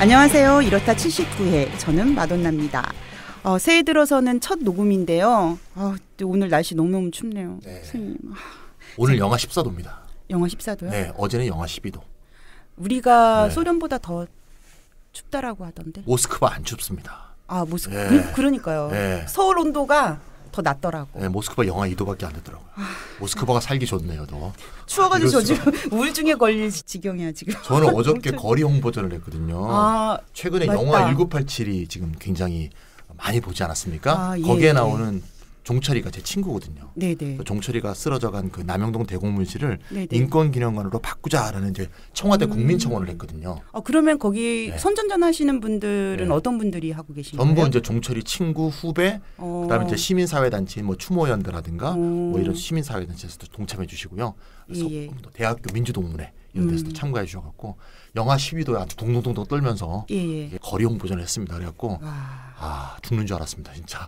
안녕하세요. 이렇다 79회 저는 마돈나입니다. 새해 들어서는 첫 녹음인데요. 오늘 날씨 너무너무 춥네요. 네. 선생님. 오늘 영하 14도입니다. 영하 14도요? 네, 어제는 영하 12도. 우리가 네. 소련보다 더 춥다라고 하던데. 모스크바 안 춥습니다. 모스크. 네. 그러니까요. 네. 서울 온도가 더 낮더라고. 네, 모스크바 영하 2도밖에 안 되더라고요. 모스크바가 살기 좋네요, 더. 추워가지고 저 이럴 지금 우울증에 걸릴 지경이야 지금. 저는 어저께 거리 홍보전을 했거든요. 최근에 맞다. 영화 1987이 지금 굉장히 많이 보지 않았습니까? 예, 거기에 예. 나오는 종철이가 제 친구거든요. 네네. 종철이가 쓰러져간 그 남영동 대공문실을 네네. 인권기념관으로 바꾸자라는 이제 청와대 국민청원을 했거든요. 그러면 거기 네. 선전전 하시는 분들은 네. 어떤 분들이 하고 계신 전부 거예요? 이제 종철이 친구, 후배, 그다음에 이제 시민사회단체인 뭐 추모연대라든가 뭐 이런 시민사회단체에서도 동참해 주시고요. 그래서 예. 또 대학교 민주동문회 이런 데서도 참가해 주셔갖고 영하 12도에 아주 동동동동 떨면서 예. 거리 홍보전을 했습니다. 그래갖고 죽는 줄 알았습니다, 진짜.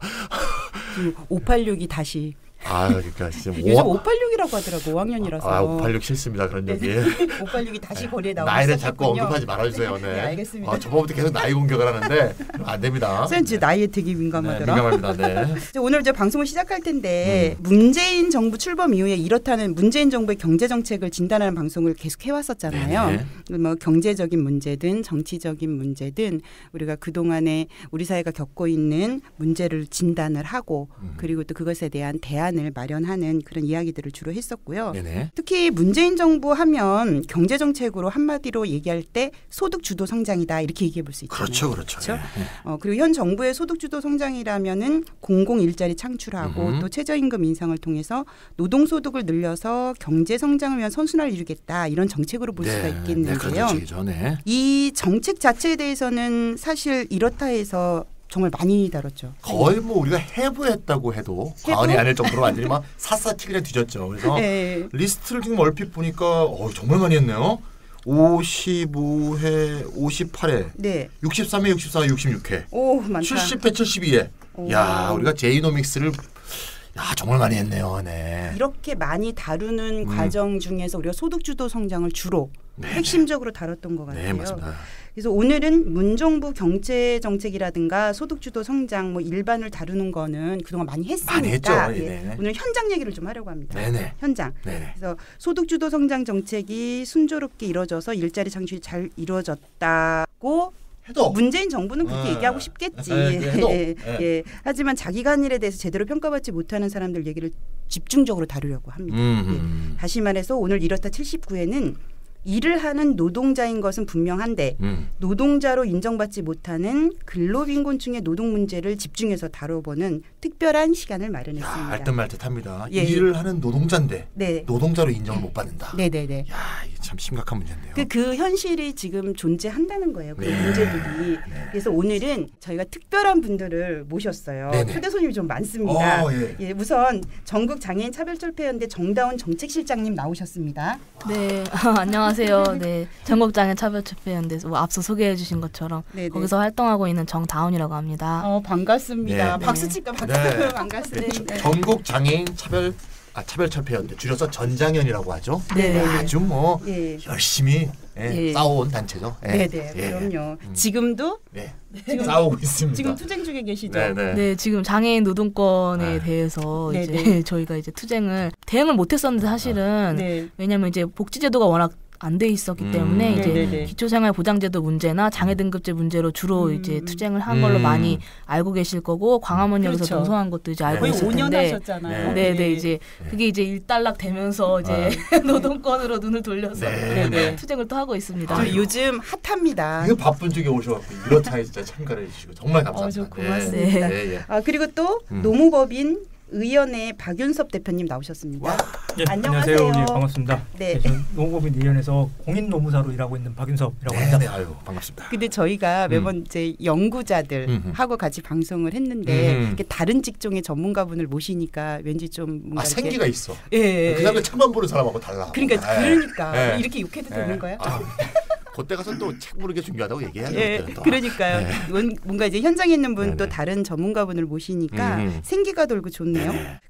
586이 다시. 그러니까 진짜 요즘 586이라고 하더라고 5학년이라서. 586 싫습니다, 그런 얘기. 586이 다시 거리에 나오고 나이를 있었군요. 자꾸 언급하지 말아주세요. 네. 네, 알겠습니다. 저번부터 계속 나이 공격을 하는데 안 됩니다. 선생님 제 나이에 되게 민감하더라. 네, 민감합니다. 네. 오늘 이제 방송을 시작할 텐데 문재인 정부 출범 이후에 이렇다는 문재인 정부의 경제 정책을 진단하는 방송을 계속 해왔었잖아요. 뭐 경제적인 문제든 정치적인 문제든 우리가 그 동안에 우리 사회가 겪고 있는 문제를 진단을 하고 그리고 또 그것에 대한 대안을 마련하는 그런 이야기들을 주로 했었고요. 네네. 특히 문재인 정부 하면 경제 정책으로 한마디로 얘기할 때 소득 주도 성장이다 이렇게 얘기해 볼 수 있잖아요. 그렇죠. 네. 그리고 현 정부의 소득 주도 성장이라면은 공공 일자리 창출하고 또 최저임금 인상을 통해서 노동 소득을 늘려서 경제 성장을 위한 선순환을 이루겠다 이런 정책으로 볼 수가 있겠는데요. 그런 정책이죠. 네. 이 정책 자체에 대해서는 사실 이렇다 해서 정말 많이 다뤘죠. 거의 뭐 우리가 해부했다고 해도 과언이 아닐 정도로 완전히 막 샅샅이 그냥 뒤졌죠. 그래서 리스트를 지금 얼핏 보니까 정말 많이 했네요. 55회, 58회, 네. 63회, 64회, 66회, 오, 많다. 70회, 72회. 야, 우리가 제이노믹스를 정말 많이 했네요. 네. 이렇게 많이 다루는 과정 중에서 우리가 소득주도 성장을 주로 핵심적으로 다뤘던 것 같아요. 네, 맞습니다. 그래서 오늘은 문정부 경제 정책이라든가 소득주도 성장 뭐 일반을 다루는 거는 그동안 많이 했으니까 많이 했죠. 네. 오늘 현장 얘기를 좀 하려고 합니다. 네네. 현장. 네네. 그래서 소득주도 성장 정책이 순조롭게 이루어져서 일자리 창출이 잘 이루어졌다고 해도 문재인 정부는 그렇게 얘기하고 싶겠지. 하지만 자기가 한 일에 대해서 제대로 평가받지 못하는 사람들 얘기를 집중적으로 다루려고 합니다. 다시 말해서 오늘 이렇다 79회는 일을 하는 노동자인 것은 분명한데 노동자로 인정받지 못하는 근로빈곤층의 노동 문제를 집중해서 다뤄보는 특별한 시간을 마련했습니다. 알듯말듯합니다. 일을 하는 노동자인데 노동자로 인정을 못 받는다. 네네네. 이게 참 심각한 문제인데요. 그 현실이 지금 존재한다는 거예요. 그 문제들이. 그래서 오늘은 저희가 특별한 분들을 모셨어요. 초대 손님이 좀 많습니다. 우선 전국 장애인 차별철폐연대 정다운 정책실장님 나오셨습니다. 네, 안녕하세요. 네, 전국장애인 차별철폐연대에서 앞서 소개해 주신 것처럼 거기서 활동하고 있는 정다운이라고 합니다. 반갑습니다. 박수 칠까 박수. 반갑습니다. 전국 장애인 차별철폐연대 줄여서 전장연이라고 하죠. 아주 뭐 열심히 싸워온 단체죠. 그럼요. 지금도 지금 싸우고 있습니다. 지금 투쟁 중에 계시죠? 네, 지금 장애인 노동권에 대해서 이제 저희가 이제 대응을 못했었는데 사실은 왜냐하면 이제 복지제도가 워낙 안 돼 있었기 때문에 이제 기초생활보장제도 문제나 장애등급제 문제로 주로 이제 투쟁을 한 걸로 많이 알고 계실 거고 광화문역에서 동성한 것도 이제 알고 있을 텐데 5년 하셨잖아요. 이제 그게 이제 일단락 되면서 이제 노동권으로 눈을 돌려서 투쟁을 또 하고 있습니다. 요즘 핫합니다. 이거 바쁜 중에 오셔갖고 이렇다 진짜 참가를 해주시고 정말 감사합니다. 고맙습니다. 그리고 또 노무법인 의원의 박윤섭 대표님 나오셨습니다. 안녕하세요. 반갑습니다. 저는 노무법인 의원에서 공인노무사로 일하고 있는 박윤섭이라고 합니다. 아유, 반갑습니다. 근데 저희가 매번 이제 연구자들하고 같이 방송을 했는데 이렇게 다른 직종의 전문가분을 모시니까 왠지 좀 뭔가 생기가 있어. 그 사람들 책만 보는 사람하고 달라. 그러니까 이렇게 욕해도 되는 거야? 그때 가서 또 책 보는 게 중요하다고 얘기해야죠. 그러니까요. 뭔가 이제 현장에 있는 분 또 다른 전문가분을 모시니까 생기가 돌고 좋네요.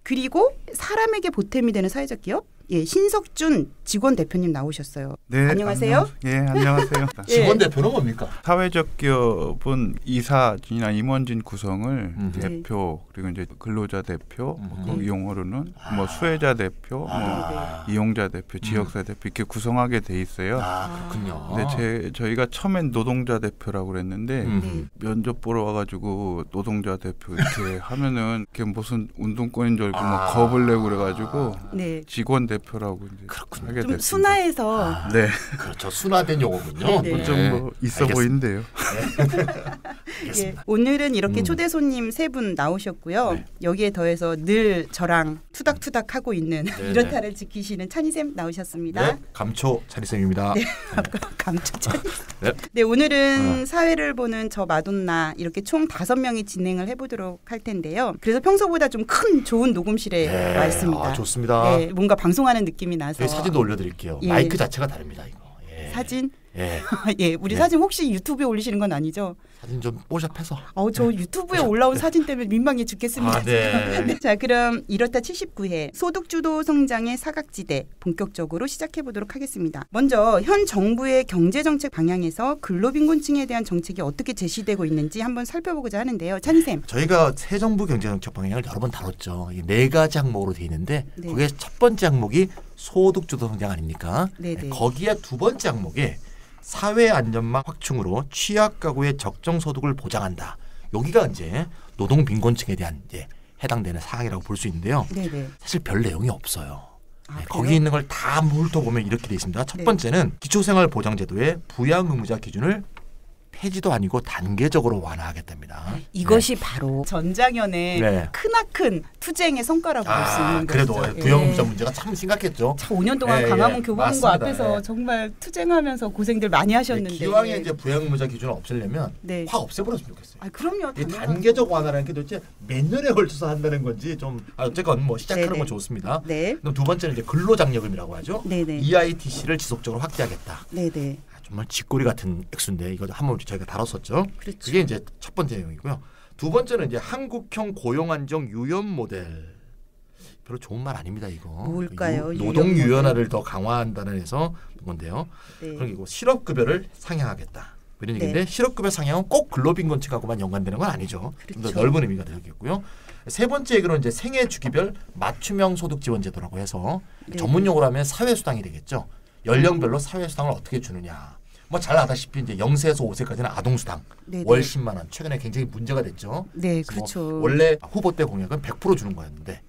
그리고 사람에게 보탬이 되는 사회적 기업 예, 신석준 직원 대표님 나오셨어요. 네, 안녕하세요. 안녕하세요. 직원 대표는 뭡니까? 사회적 기업은 이사진이나 임원진 구성을 대표 그리고 이제 근로자 대표, 그 용어로는 뭐 수혜자 대표, 이용자 대표, 지역사 대표 이렇게 구성하게 돼 있어요. 그렇군요. 근데 저희가 처음엔 노동자 대표라고 그랬는데 면접 보러 와가지고 노동자 대표 이렇게 하면은 그게 무슨 운동권인 줄 알고 막 겁을 내고 그래가지고 직원 대표라고 이제 그렇군요. 하게 좀 됐습니다. 순화해서 네, 그렇죠. 순화된 용어군요. 좀 뭐 있어 보이는데요. 예, 오늘은 이렇게 초대 손님 3분 나오셨고요. 여기에 더해서 늘 저랑 투닥투닥 하고 있는 이렇다를 지키시는 찬희쌤 나오셨습니다. 네, 감초 찬희쌤입니다. 네, 감초 찬희. 네, 오늘은 사회를 보는 저 마돈나 이렇게 총 5명이 진행을 해보도록 할 텐데요. 그래서 평소보다 좀 큰 좋은 녹음실에 와 있습니다. 좋습니다. 네, 뭔가 방송하는 느낌이 나서. 사진도 올려드릴게요. 마이크 자체가 다릅니다. 이거. 사진? 예. 예, 우리 사진 혹시 유튜브에 올리시는 건 아니죠? 사진 좀 뽀샵해서. 저 유튜브에 올라온 사진 때문에 민망해 죽겠습니다. 네. 자, 그럼 이렇다 79회 소득주도 성장의 사각지대 본격적으로 시작해 보도록 하겠습니다. 먼저 현 정부의 경제정책 방향에서 근로빈곤층에 대한 정책이 어떻게 제시되고 있는지 한번 살펴보고자 하는데요. 찬희쌤. 저희가 새 정부 경제정책 방향을 여러 번 다뤘죠. 이게 4가지 항목으로 돼 있는데 거기에 첫 번째 항목이 소득주도 성장 아닙니까? 거기에 두 번째 항목이 사회 안전망 확충으로 취약 가구의 적정 소득을 보장한다. 여기가 이제 노동 빈곤층에 대한 이제 해당되는 사항이라고 볼 수 있는데요. 사실 별 내용이 없어요. 거기 있는 걸 다 훑어보면 이렇게 돼 있습니다. 첫 번째는 기초생활보장제도의 부양 의무자 기준을 폐지도 아니고 단계적으로 완화하겠답니다. 이것이 바로 전장현의 크나큰 투쟁의 성과라고 볼 수 있는 그래도 것이죠. 부양의무자 문제가 참 심각했죠. 참 5년 동안 강화문 교보문고 앞에서 정말 투쟁하면서 고생들 많이 하셨는데 기왕에 이제 부양의무자 기준을 없애려면 확 없애버렸으면 좋겠어요. 그럼요. 이 단계적 완화라는 게 도대체 몇 년에 걸쳐서 한다는 건지 좀 어쨌건 뭐 시작하는 건 좋습니다. 그럼 두 번째는 이제 근로장려금이라고 하죠. EITC를 지속적으로 확대하겠다. 정말 쥐꼬리 같은 액수인데 이거 한번 저희가 다뤘었죠. 그게 이제 첫 번째 내용이고요. 두 번째는 이제 한국형 고용안정 유연 모델. 별로 좋은 말 아닙니다 이거. 뭘까요? 노동 유연화를 더 강화한다는 해서 건데요. 그리고 실업급여를 상향하겠다. 이런 얘기인데 실업급여 상향은 꼭 근로빈곤층하고만 연관되는 건 아니죠. 좀 더 넓은 의미가 되겠고요. 세 번째 얘기로는 이제 생애 주기별 맞춤형 소득 지원 제도라고 해서 전문 용어로 하면 사회수당이 되겠죠. 연령별로 사회수당을 어떻게 주느냐. 뭐 잘 아다시피 이제 0세에서 5세까지는 아동수당 월 10만 원 최근에 굉장히 문제가 됐죠. 그렇죠. 뭐 원래 후보 때 공약은 100% 주는 거였는데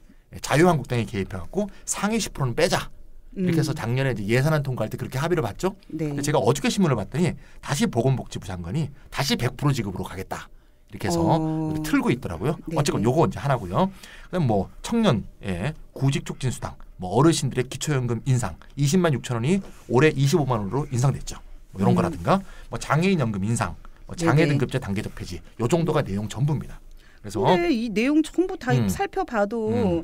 자유한국당이 개입해갖고 상위 10%는 빼자. 이렇게 해서 작년에 이제 예산안 통과할 때 그렇게 합의를 봤죠. 제가 어저께 신문을 봤더니 다시 보건복지부 장관이 다시 100% 지급으로 가겠다. 이렇게 해서 틀고 있더라고요. 어쨌건 요거 이제 하나고요. 그다음 뭐 청년 구직 촉진 수당, 뭐 어르신들의 기초연금 인상 20만 6천 원이 올해 25만 원으로 인상됐죠. 뭐 이런 거라든가 뭐 장애인 연금 인상, 뭐 장애 등급제 단계적 폐지 요 정도가 내용 전부입니다. 그래서 이 내용 전부 다 살펴봐도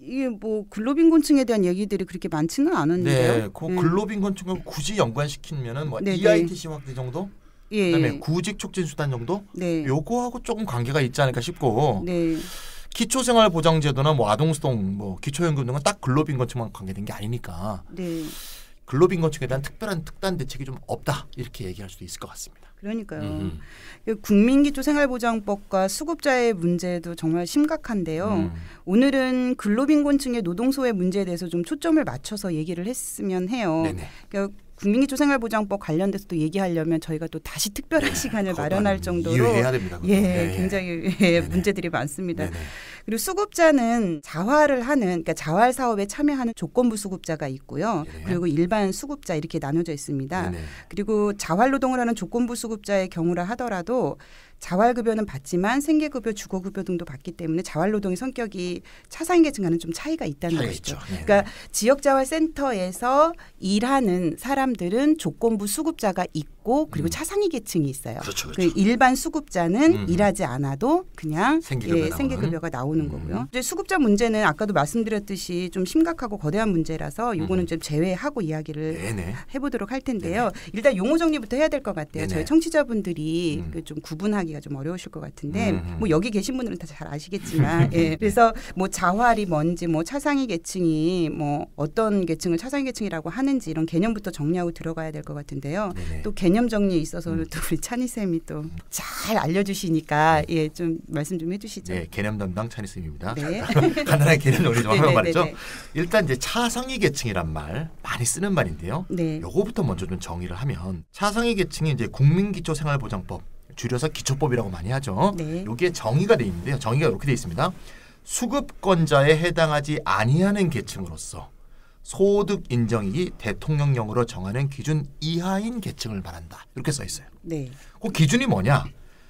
이게 뭐 근로빈곤층에 대한 얘기들이 그렇게 많지는 않은데요. 그 근로빈곤층을 굳이 연관시키면은 뭐 EITC 확대 정도, 그다음에 구직 촉진 수단 정도, 요거하고 조금 관계가 있지 않을까 싶고. 기초생활보장제도나 뭐 아동수당, 뭐 기초연금 등은 딱 근로빈곤층만 관계된 게 아니니까. 근로빈곤층에 대한 특별한 특단 대책이 좀 없다 이렇게 얘기할 수도 있을 것 같습니다. 그러니까요. 국민기초생활보장법과 수급자의 문제도 정말 심각한데요. 오늘은 근로빈곤층의 노동소외 문제에 대해서 좀 초점을 맞춰서 얘기를 했으면 해요. 그러니까 국민기초생활보장법 관련돼서도 얘기하려면 저희가 또 다시 특별한 시간을 마련할 정도로 이해해야 됩니다. 굉장히 문제들이 많습니다. 그리고 수급자는 자활을 하는 그러니까 자활 사업에 참여하는 조건부 수급자가 있고요. 그리고 일반 수급자 이렇게 나눠져 있습니다. 그리고 자활노동을 하는 조건부 수급자의 경우라 하더라도 자활급여는 받지만 생계급여, 주거급여 등도 받기 때문에 자활노동의 성격이 차상계층과는 좀 차이가 있다는 것이죠. 그러니까 지역자활센터에서 일하는 사람들은 조건부 수급자가 있고 그리고 차상위 계층이 있어요. 그 일반 수급자는 일하지 않아도 그냥 생계급여가 나오는 거고요. 이제 수급자 문제는 아까도 말씀드렸듯이 좀 심각하고 거대한 문제라서 요거는 좀 제외하고 이야기를 해보도록 할 텐데요. 일단 용어 정리부터 해야 될 것 같아요. 저희 청취자분들이 좀 구분하기 이해하기가 좀 어려우실 것 같은데 뭐 여기 계신 분들은 다 잘 아시겠지만 예. 그래서 뭐 자활이 뭔지 뭐 차상위 계층이 뭐 어떤 계층을 차상위 계층이라고 하는지 이런 개념부터 정리하고 들어가야 될 것 같은데요. 네네. 또 개념 정리에 있어서는 또 우리 찬희 쌤이 또 잘 알려주시니까 예, 좀 말씀 좀 해주시죠. 네, 개념 담당 찬희 쌤입니다. 네. 간단하게 개념 정리 좀 하면 말이죠. 일단 이제 차상위 계층이란 말 많이 쓰는 말인데요. 네. 요거부터 먼저 좀 정의를 하면 차상위 계층이 이제 국민기초생활보장법 줄여서 기초법이라고 많이 하죠. 네. 여기에 정의가 돼 있는데요. 정의가 이렇게 돼 있습니다. 수급권자에 해당하지 아니하는 계층으로서 소득 인정이 대통령령으로 정하는 기준 이하인 계층을 말한다. 이렇게 써 있어요. 네. 그 기준이 뭐냐?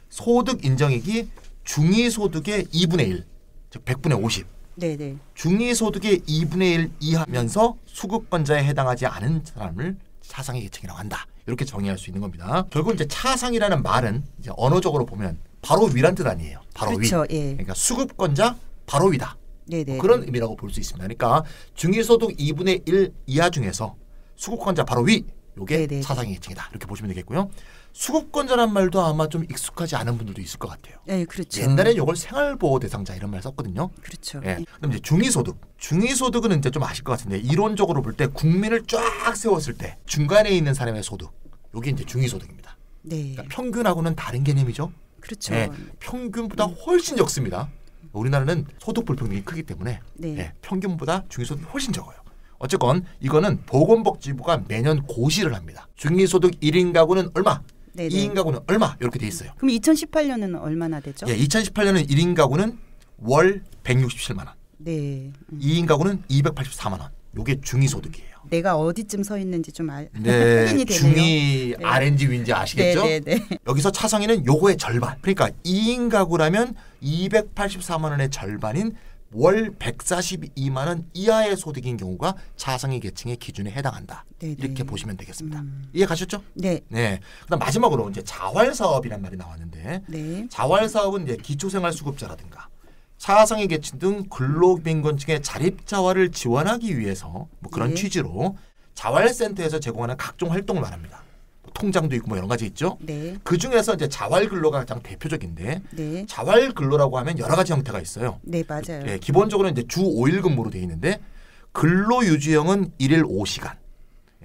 소득 인정액이 중위소득의 2분의 1, 즉 100분의 50. 네네. 중위소득의 2분의 1 이하면서 수급권자에 해당하지 않은 사람을 차상위 계층이라고 한다. 이렇게 정의할 수 있는 겁니다. 결국 이제 차상이라는 말은 이제 언어적으로 보면 바로 위란 뜻 아니에요. 바로 그렇죠, 위. 예. 그러니까 수급권자 바로 위다. 네네. 그런 의미라고 볼 수 있습니다. 그러니까 중위소득 2분의 1 이하 중에서 수급권자 바로 위. 요게 네네. 차상위 계층이다. 이렇게 보시면 되겠고요. 수급권자란 말도 아마 좀 익숙하지 않은 분들도 있을 것 같아요. 네, 그렇죠. 옛날에 이걸 생활보호 대상자 이런 말 썼거든요. 그렇죠. 네. 그럼 이제 중위소득. 중위소득은 이제 좀 아실 것 같은데 이론적으로 볼 때 국민을 쫙 세웠을 때 중간에 있는 사람의 소득. 요게 이제 중위소득입니다. 네. 그러니까 평균하고는 다른 개념이죠. 그렇죠. 네. 평균보다 훨씬 적습니다. 우리나라는 소득 불평등이 크기 때문에 네. 네. 평균보다 중위소득이 훨씬 적어요. 어쨌건 이거는 보건복지부가 매년 고시를 합니다. 중위소득 1인 가구는 얼마? 네네. 2인 가구는 얼마? 이렇게 돼 있어요. 그럼 2018년은 얼마나 되죠? 예, 2018년은 1인 가구는 월 167만 원. 네. 2인 가구는 284만 원. 요게 중위소득이에요. 내가 어디쯤 서 있는지 좀 네, 확인이 되네요. 중위 네. R인지 위인지 아시겠죠? 네네네. 여기서 차상위는 요거의 절반. 그러니까 2인 가구라면 284만 원의 절반인 월 142만 원 이하의 소득인 경우가 차상위 계층의 기준에 해당한다. 네네. 이렇게 보시면 되겠습니다. 이해 가셨죠? 네. 네. 그다음 마지막으로 이제 자활사업이란 말이 나왔는데 네. 자활사업은 이제 기초생활수급자라든가 차상위 계층 등 근로빈곤층의 자립자활을 지원하기 위해서 뭐 그런 네. 취지로 자활센터에서 제공하는 각종 활동을 말합니다. 통장도 있고 뭐 여러 가지 있죠. 네. 그 중에서 이제 자활근로가 가장 대표적인데 네. 자활근로라고 하면 여러 가지 형태가 있어요. 네, 맞아요. 네, 기본적으로 이제 주 5일 근무로 되어 있는데 근로유지형은 1일 5시간,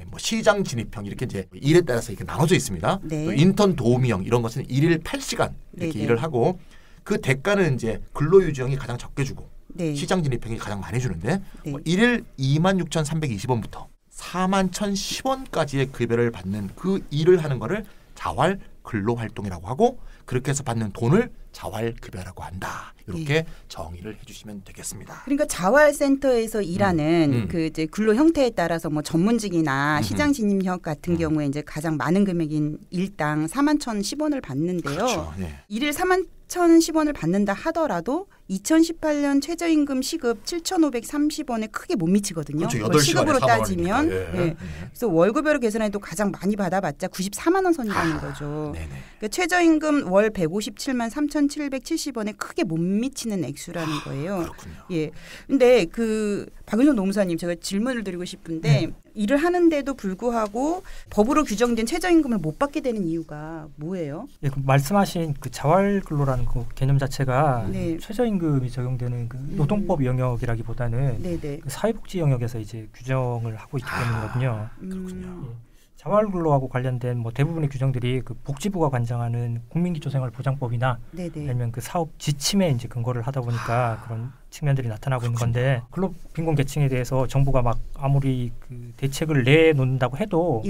뭐 시장 진입형 이렇게 이제 일에 따라서 이렇게 나눠져 있습니다. 네. 인턴 도우미형 이런 것은 1일 8시간 이렇게 네네. 일을 하고 그 대가는 이제 근로유지형이 가장 적게 주고 네. 시장 진입형이 가장 많이 주는데 네. 뭐 1일 26,320원부터 41,010원까지의 급여를 받는 그 일을 하는 거를 자활 근로활동이라고 하고 그렇게 해서 받는 돈을 자활급여라고 한다. 이렇게 네. 정의를 해주시면 되겠습니다. 그러니까 자활센터에서 일하는 그 이제 근로 형태에 따라서 뭐 전문직이나 시장 진입형 같은 경우에 이제 가장 많은 금액인 일당 41,010원을 받는데요. 그렇죠. 네. 일일 41,010원을 받는다 하더라도 2018년 최저임금 시급 7,530원에 크게 못 미치거든요. 그렇죠. 시급으로 따지면. 예. 네. 그래서 월급여로 계산해도 가장 많이 받아봤자 94만 원 선이라는 거죠. 그러니까 최저임금 월 157만 3,770원에 크게 못 미치는 액수라는 거예요. 그렇군요. 예. 근데 그 박윤선 노무사님 제가 질문을 드리고 싶은데 일을 하는데도 불구하고 법으로 규정된 최저임금을 못 받게 되는 이유가 뭐예요? 예, 그 말씀하신 그 자활근로라는 그 개념 자체가 네. 최저임금이 적용되는 그 노동법 영역이라기보다는 그 사회복지 영역에서 이제 규정을 하고 있기 때문이거든요. 그렇군요. 예. 자활근로하고 관련된 뭐 대부분의 규정들이 그 복지부가 관장하는 국민기초생활보장법이나 아니면 그 사업 지침에 이제 근거를 하다 보니까 그런 측면들이 나타나고 있는 건데 근로빈곤 계층에 대해서 정부가 막 아무리 그 대책을 내놓는다고 해도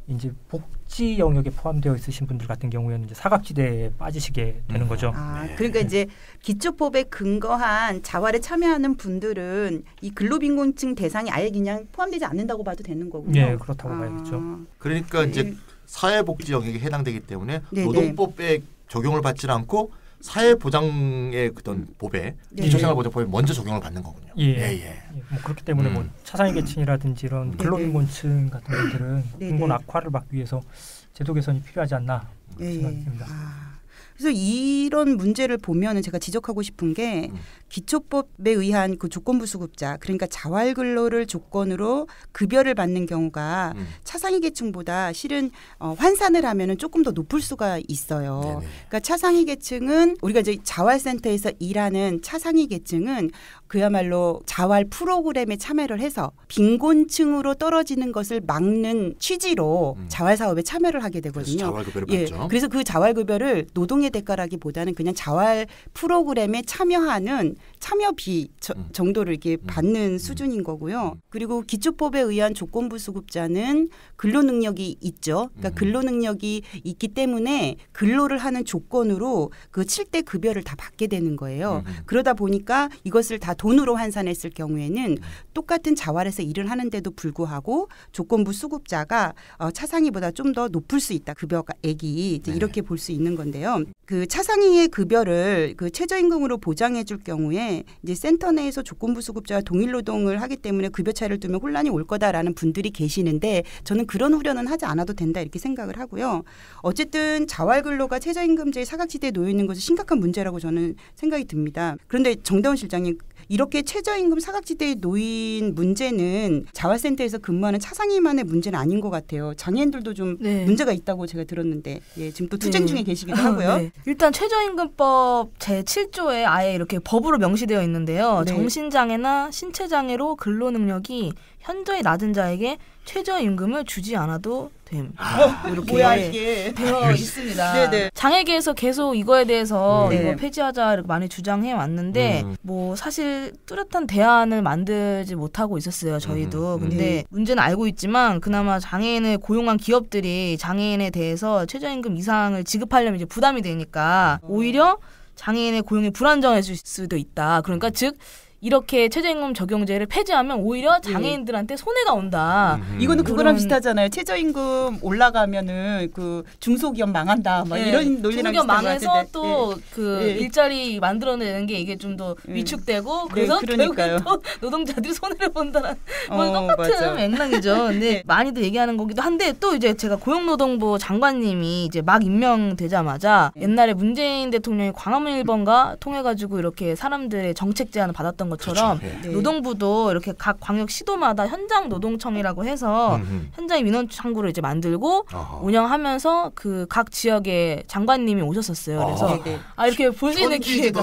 이제 복지 영역에 포함되어 있으신 분들 같은 경우에는 이제 사각지대에 빠지시게 되는 거죠. 그러니까 이제 기초법에 근거한 자활에 참여하는 분들은 이 근로빈곤층 대상이 아예 그냥 포함되지 않는다고 봐도 되는 거군요. 네, 그렇다고 봐야겠죠. 그러니까 이제 사회복지 영역에 해당되기 때문에 노동법에 적용을 받지 않고 사회보장의 그런 법에 기초생활보장법에 먼저 적용을 받는 거군요. 뭐 그렇기 때문에 뭐 차상위 계층이라든지 이런 근로빈곤층 같은 분들은 빈곤 악화를 막기 위해서 제도 개선이 필요하지 않나 생각됩니다. 그래서 이런 문제를 보면은 제가 지적하고 싶은 게 기초법에 의한 그 조건부 수급자, 그러니까 자활근로를 조건으로 급여를 받는 경우가 차상위 계층보다 실은 환산을 하면은 조금 더 높을 수가 있어요. 네네. 그러니까 차상위 계층은 우리가 이제 자활센터에서 일하는 차상위 계층은 그야말로 자활 프로그램에 참여를 해서 빈곤층으로 떨어지는 것을 막는 취지로 자활 사업에 참여를 하게 되거든요. 자활급여를 받죠. 그래서 그 자활급여를 노동의 대가라기보다는 그냥 자활 프로그램에 참여하는 참여비 정도를 이렇게 받는 수준인 거고요. 그리고 기초법에 의한 조건부 수급자는 근로 능력이 있죠. 그러니까 근로 능력이 있기 때문에 근로를 하는 조건으로 그 7대 급여를 다 받게 되는 거예요. 그러다 보니까 이것을 다 돈으로 환산했을 경우에는 똑같은 자활에서 일을 하는데도 불구하고 조건부 수급자가 차상위보다 좀 더 높을 수 있다. 급여액이 이제 이렇게 볼 수 있는 건데요. 그 차상위의 급여를 그 최저임금으로 보장해 줄 경우에 이제 센터 내에서 조건부 수급자와 동일 노동을 하기 때문에 급여 차이를 두면 혼란이 올 거다라는 분들이 계시는데 저는 그런 우려는 하지 않아도 된다 이렇게 생각을 하고요. 어쨌든 자활근로가 최저임금제의 사각지대에 놓여 있는 것은 심각한 문제라고 저는 생각이 듭니다. 그런데 정다운 실장님, 이렇게 최저임금 사각지대에 놓인 문제는 자활센터에서 근무하는 차상위만의 문제는 아닌 것 같아요. 장애인들도 좀 문제가 있다고 제가 들었는데 지금 또 투쟁 중에 계시기도 하고요. 일단 최저임금법 제7조에 아예 이렇게 법으로 명시되어 있는데요. 정신장애나 신체장애로 근로능력이 현저히 낮은 자에게 최저임금을 주지 않아도 됨. 이렇게 뭐야 이게 되어 있습니다. 장애계에서 계속 이거에 대해서 이거 폐지하자 이렇게 많이 주장해 왔는데 뭐 사실 뚜렷한 대안을 만들지 못하고 있었어요. 저희도. 근데 문제는 알고 있지만 그나마 장애인을 고용한 기업들이 장애인에 대해서 최저임금 이상을 지급하려면 이제 부담이 되니까 오히려 장애인의 고용이 불안정해질 수도 있다. 그러니까 즉 이렇게 최저임금 적용제를 폐지하면 오히려 장애인들한테 손해가 온다. 이거는 그거랑 비슷하잖아요. 최저임금 올라가면은 그 중소기업 망한다. 막 이런 논리랑 중소기업 망해서 또 그 일자리 만들어내는 게 이게 좀 더 위축되고 그래서 결국에 또 노동자들이 손해를 본다는 똑같은 맥락이죠. 근데 많이들 얘기하는 거기도 한데 또 이제 제가 고용노동부 장관님이 이제 막 임명되자마자 옛날에 문재인 대통령이 광화문 1번가 통해가지고 이렇게 사람들의 정책 제안을 받았던 것처럼 노동부도 이렇게 각 광역 시도마다 현장 노동청이라고 해서 현장 민원 창구를 이제 만들고 운영하면서 그 각 지역에 장관님이 오셨었어요. 그래서 이렇게 볼 수 있는 기회가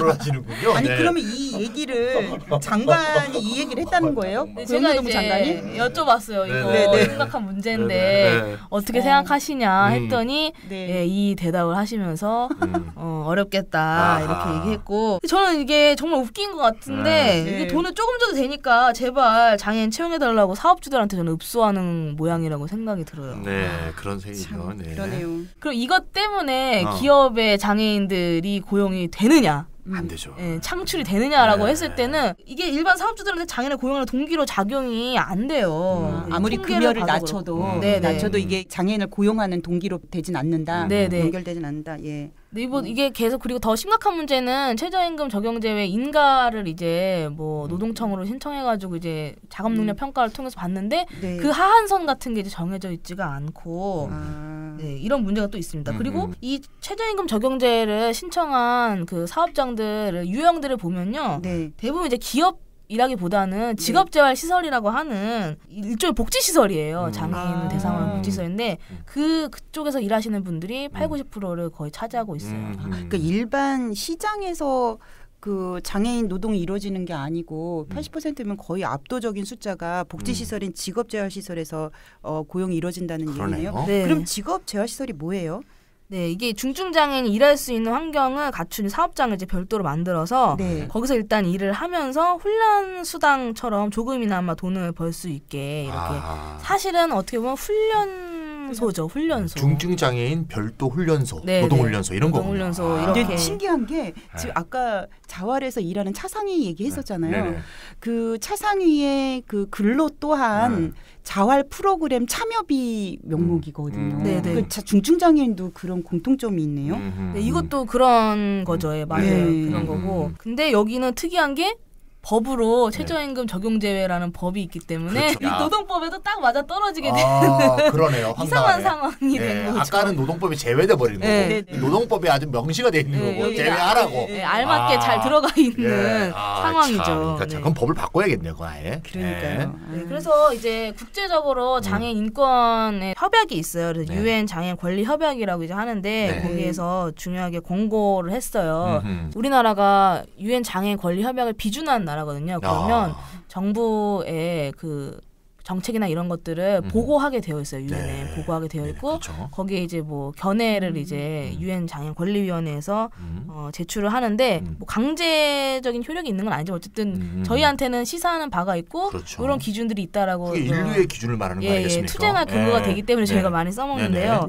아니 그러면 이 얘기를 장관이 이 얘기를 했다는 거예요? 제가 이제 장관이 여쭤봤어요. 이거 심각한 문제인데 어떻게 생각하시냐 했더니 이 대답을 하시면서 어렵겠다 이렇게 얘기했고 저는 이게 정말 웃긴 것 같은데 이게 돈을 조금 줘도 되니까 제발 장애인 채용해달라고 사업주들한테 저는 읍소하는 모양이라고 생각이 들어요. 네, 그런 셈이죠. 그러네요. 그럼 이것 때문에 기업의 장애인들이 고용이 되느냐? 안 되죠. 창출이 되느냐라고 했을 때는 이게 일반 사업주들한테 장애인을 고용하는 동기로 작용이 안 돼요. 아무리 급여를 낮춰도 이게 장애인을 고용하는 동기로 되진 않는다. 연결되진 않는다. 이게 계속 그리고 더 심각한 문제는 최저임금 적용제 외 인가를 이제 뭐 노동청으로 신청해가지고 이제 작업 능력 평가를 통해서 봤는데 그 하한선 같은 게 이제 정해져 있지가 않고 이런 문제가 또 있습니다. 그리고 이 최저임금 적용제를 신청한 그 사업장들을 유형들을 보면요, 대부분 이제 기업 이라기보다는 직업재활 시설이라고 하는 일종의 복지 시설이에요. 장애인 대상으로 복지 시설인데 그쪽에서 일하시는 분들이 80~90%를 거의 차지하고 있어요. 그러니까 일반 시장에서 그 장애인 노동이 이루어지는 게 아니고 80%면 거의 압도적인 숫자가 복지 시설인 직업재활 시설에서 고용이 이루어진다는 얘기네요. 그럼 직업재활 시설이 뭐예요? 이게 중증장애인이 일할 수 있는 환경을 갖춘 사업장을 이제 별도로 만들어서 거기서 일단 일을 하면서 훈련 수당처럼 조금이나마 돈을 벌 수 있게 이렇게 사실은 어떻게 보면 훈련소죠. 훈련소. 중증장애인 별도 훈련소, 노동훈련소 이런 거군요. 노동훈련소 이렇게 신기한 게 지금 아까 자활에서 일하는 차상위 얘기했었잖아요. 그 차상위의 그 근로 또한 자활 프로그램 참여비 명목이거든요. 그 중증장애인도 그런 공통점이 있네요. 이것도 그런 거죠. 맞아요. 그런 거고. 근데 여기는 특이한 게 법으로 최저임금 적용 제외라는 법이 있기 때문에 그렇죠. 이 노동법에도 딱 맞아 떨어지게 되는 그러네요. 이상한 상황이 된 거죠. 아까는 노동법이 제외돼 버리는 거고 노동법에 아주 명시가 돼 있는 거고 제외하라고. 알맞게 잘 들어가 있는 상황이죠. 그러니까 그럼 법을 바꿔야겠네요, 아예. 그러니까요. 그래서 이제 국제적으로 장애인 인권의 협약이 있어요. 그래서 유엔 장애인 권리 협약이라고 이제 하는데 거기에서 중요하게 공고를 했어요. 우리나라가 유엔 장애인 권리 협약을 비준한 나라거든요. 그러면 정부의 그 정책이나 이런 것들을 보고하게 되어 있어요. 유엔에 보고하게 되어 있고 그렇죠. 거기에 이제 뭐 견해를 이제 유엔 장애인 권리위원회에서 제출을 하는데 뭐 강제적인 효력이 있는 건 아니지만 어쨌든 저희한테는 시사하는 바가 있고 그렇죠. 이런 기준들이 있다라고 인류의 기준을 말하는 거 아니겠습니까? 투쟁할 근거가 되기 때문에 저희가 많이 써먹는데요.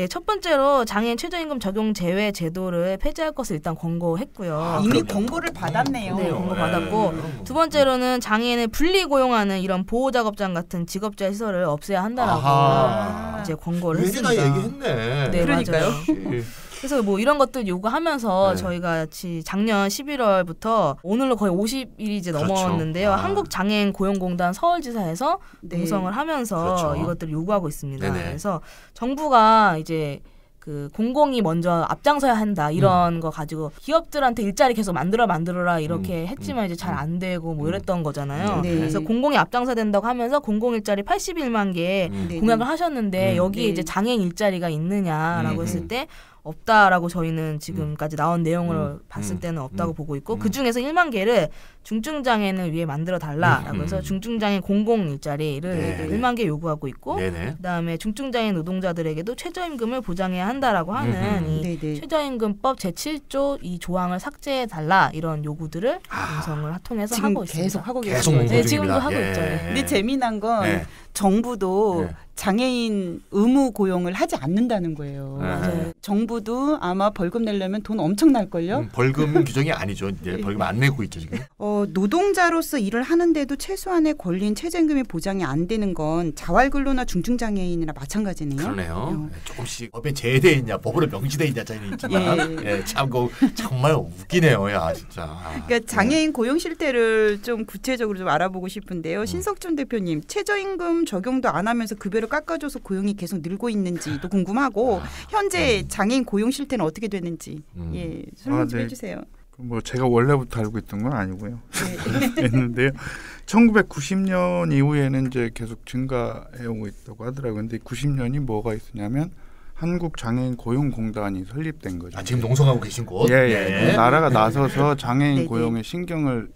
첫 번째로 장애인 최저임금 적용 제외 제도를 폐지할 것을 일단 권고했고요. 이미 권고를 받았네요. 네, 권고 받았고 두 번째로는 장애인을 분리 고용하는 이런 보호작업장 같은 직업자 시설을 없애야 한다라고 이제 권고를 했습니다. 얘기했네. 네, 그러니까요. 그래서 뭐 이런 것들 요구하면서 저희가 작년 11월부터 오늘로 거의 50일이 이제 넘었는데요. 한국장애인고용공단 서울지사에서 농성을 하면서 이것들을 요구하고 있습니다. 그래서 정부가 이제 그 공공이 먼저 앞장서야 한다 이런 거 가지고 기업들한테 일자리 계속 만들어라 이렇게 했지만 이제 잘 안 되고 뭐 이랬던 거잖아요. 그래서 공공이 앞장서야 된다고 하면서 공공 일자리 81만 개 공약을 하셨는데 여기에 이제 장애인 일자리가 있느냐라고 했을 때 없다라고 저희는 지금까지 나온 내용을 봤을 때는 없다고 보고 있고 그중에서 1만 개를 중증장애인을 위해 만들어 달라라고 해서 중증장애인 공공 일자리를 1만 개 요구하고 있고 그다음에 중증장애인 노동자들에게도 최저임금을 보장해야 한다라고 하는 이 최저임금법 제7조 이 조항을 삭제해 달라 이런 요구들을 농성을 통해서 하고 있습니다. 계속 하고 계시죠. 네, 지금도 하고 있죠. 근데 재미난 건 정부도 장애인 의무 고용을 하지 않는다는 거예요. 정부도 아마 벌금 내려면 돈 엄청 날걸요? 벌금 규정이 아니죠. 이제 벌금 안 내고 있죠 지금. 노동자로서 일을 하는데도 최소한의 권리인 최저임금이 보장이 안 되는 건 자활근로나 중증장애인이나 마찬가지네요. 그러네요. 조금씩 법에 제외돼 있냐, 법으로 명시돼 있냐 차이는 있지만, 참 정말 웃기네요, 야 진짜. 그러니까 장애인 고용 실태를 좀 구체적으로 좀 알아보고 싶은데요. 신석준 대표님, 최저임금 적용도 안 하면서 급여를 깎아줘서 고용이 계속 늘고 있는지도 궁금하고, 현재 장애인 고용 실태는 어떻게 되는지 설명 좀 해주세요. 뭐 제가 원래부터 알고 있던 건 아니고요. 했는데요. 1990년 이후에는 이제 계속 증가해오고 있다고 하더라고요. 근데 90년이 뭐가 있었냐면 한국장애인 고용공단이 설립된 거죠. 지금 농성하고 계신 곳? 나라가 나서서 장애인 고용에 신경을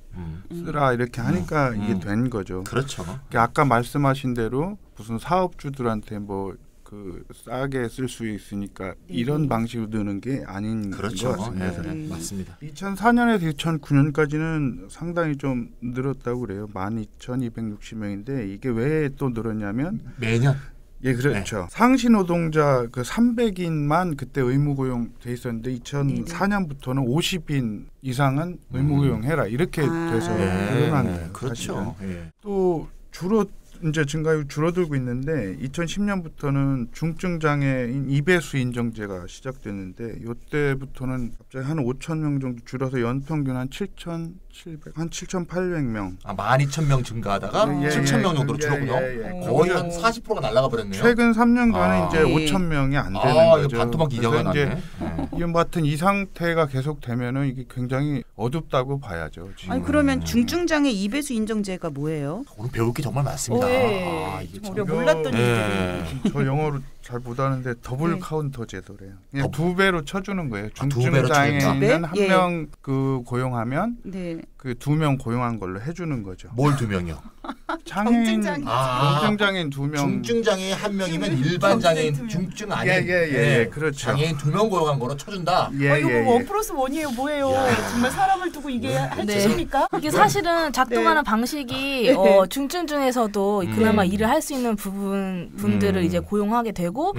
쓰라 이렇게 하니까 이게 된 거죠. 그렇죠. 그러니까 아까 말씀하신 대로 무슨 사업주들한테 뭐 그 싸게 쓸 수 있으니까 이런 방식으로 드는 게 아닌 것 같습니다. 맞습니다. 2004년에서 2009년까지는 상당히 좀 늘었다고 그래요. 12,260명인데 이게 왜 또 늘었냐면 매년? 예, 그렇죠. 상시 노동자 그 300인만 그때 의무 고용 돼 있었는데 2004년부터는 50인 이상은 의무 고용해라 이렇게 돼서 늘어난 그렇죠. 또 주로 이제 증가율 줄어들고 있는데 2010년부터는 중증 장애인 2배수 인정제가 시작됐는데 이때부터는 갑자기 한 5천 명 정도 줄어서 연평균 한 7,700, 한 7,800명. 12,000명 증가하다가 7,000명 정도로 줄었군요. 거의 한 40%가 날아가 버렸네요. 최근 3년간은 이제 5천 명이 안 되는 거죠. 반토막 기저가 났네. 이건 같은 이 상태가 계속되면은 이게 굉장히 어둡다고 봐야죠. 지금. 아니 그러면 중증 장애 2배수 인정제가 뭐예요? 오늘 배울 게 정말 많습니다. 이게 참 몰랐던 일들이. 저 영어로 잘 못하는데 더블 카운터 제도래요. 그냥 2배로 쳐주는 거예요. 중증 장애인은 한 명 그 고용하면 그 2명 고용한 걸로 해주는 거죠. 뭘 2명이요? 장애인, 중증 장애인 2명. 중증 장애인 1명이면 일반 장애인 중증 아닌. 그렇죠. 장애인 2명 고용한 거로 쳐준다. 이거 1+1이에요, 뭐예요? 정말 사람을 두고 이게 할 짓입니까? 이게 사실은 작동하는 방식이 중증 중에서도 그나마 일을 할 수 있는 분들을 이제 고용하게 되고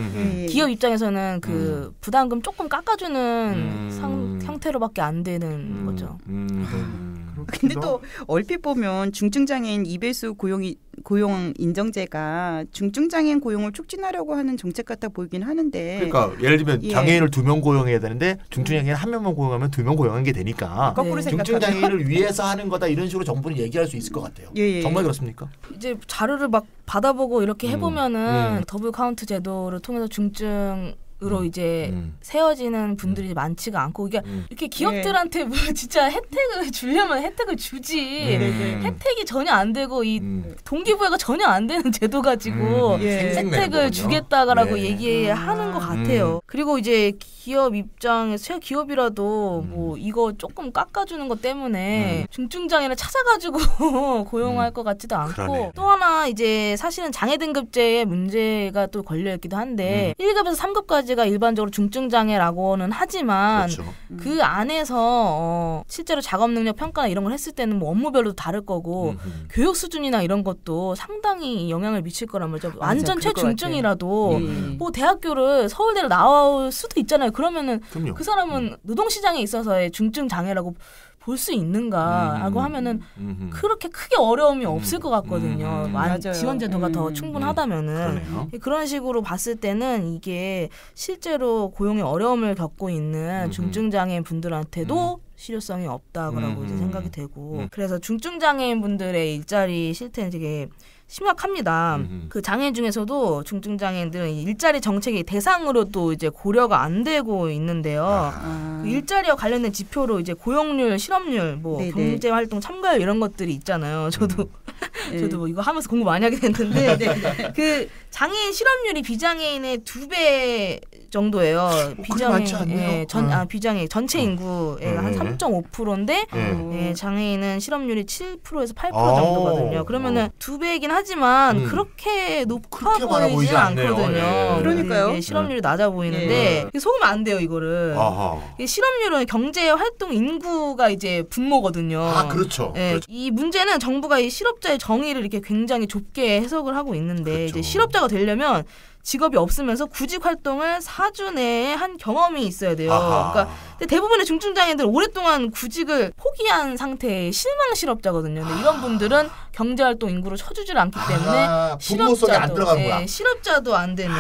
기업 입장에서는 그 부담금 조금 깎아주는 형태로밖에 안 되는 거죠. 근데 또 얼핏 보면 중증장애인 이배수 고용 인정제가 중증장애인 고용을 촉진하려고 하는 정책 같아 보이긴 하는데. 그러니까 예를 들면 장애인을 2명 고용해야 되는데 중증장애인 1명만 고용하면 2명 고용한 게 되니까 거꾸로 중증장애인을 위해서 하는 거다 이런 식으로 정부는 얘기할 수 있을 것 같아요. 정말 그렇습니까? 이제 자료를 막 받아보고 이렇게 해보면은 더블 카운트 제도를 통해서 중증으로 이제 세워지는 분들이 많지가 않고 이게 이렇게 기업들한테 뭐 진짜 혜택을 주려면 혜택을 주지 혜택이 전혀 안 되고 이 동기부여가 전혀 안 되는 제도 가지고 혜택을 주겠다라고 얘기하는 것 같아요. 그리고 이제 기업 입장에서 기업이라도 뭐 이거 조금 깎아주는 것 때문에 중증장애를 찾아가지고 고용할 것 같지도 않고 또 하나 이제 사실은 장애등급제에 문제가 또 걸려있기도 한데 1급에서 3급까지가 일반적으로 중증장애라고는 하지만 그 안에서 실제로 작업능력 평가나 이런 걸 했을 때는 뭐 업무별로도 다를 거고 교육 수준이나 이런 것도 상당히 영향을 미칠 거란 말이죠. 완전 최중증이라도 뭐 대학교를 서울대를 나올 수도 있잖아요. 그러면은 그 사람은 노동시장에 있어서의 중증 장애라고 볼 수 있는가라고 하면은 그렇게 크게 어려움이 없을 것 같거든요. 지원 제도가 더 충분하다면은 그런 식으로 봤을 때는 이게 실제로 고용에 어려움을 겪고 있는 중증 장애인 분들한테도 실효성이 없다고 이제 생각이 되고 그래서 중증 장애인 분들의 일자리 실태는 되게 심각합니다. 그 장애인 중에서도 중증 장애인들은 일자리 정책의 대상으로도 이제 고려가 안 되고 있는데요. 그 일자리와 관련된 지표로 이제 고용률, 실업률, 뭐 경제 활동 참가율 이런 것들이 있잖아요. 저도 뭐 이거 하면서 공부 많이 하게 됐는데 그 장애인 실업률이 비장애인의 2배 정도예요. 비장애인 비장애인 전체 인구의 한 3.5%인데 장애인은 실업률이 7%에서 8% 정도거든요. 그러면은 2배이긴 하지만 그렇게 높아 보이지 않거든요. 그러니까요. 실업률이 낮아 보이는데 속으면 안 돼요, 이거를. 실업률은 경제 활동 인구가 이제 분모거든요. 그렇죠. 이 문제는 정부가 이 실업자의 정의를 이렇게 굉장히 좁게 해석을 하고 있는데 이제 실업자가 되려면 직업이 없으면서 구직 활동을 4주 내에 한 경험이 있어야 돼요. 그러니까 대부분의 중증장애인들은 오랫동안 구직을 포기한 상태의 실망 실업자거든요. 근데 이런 분들은 경제활동 인구로 쳐주질 않기 때문에 실업자도 안 되는.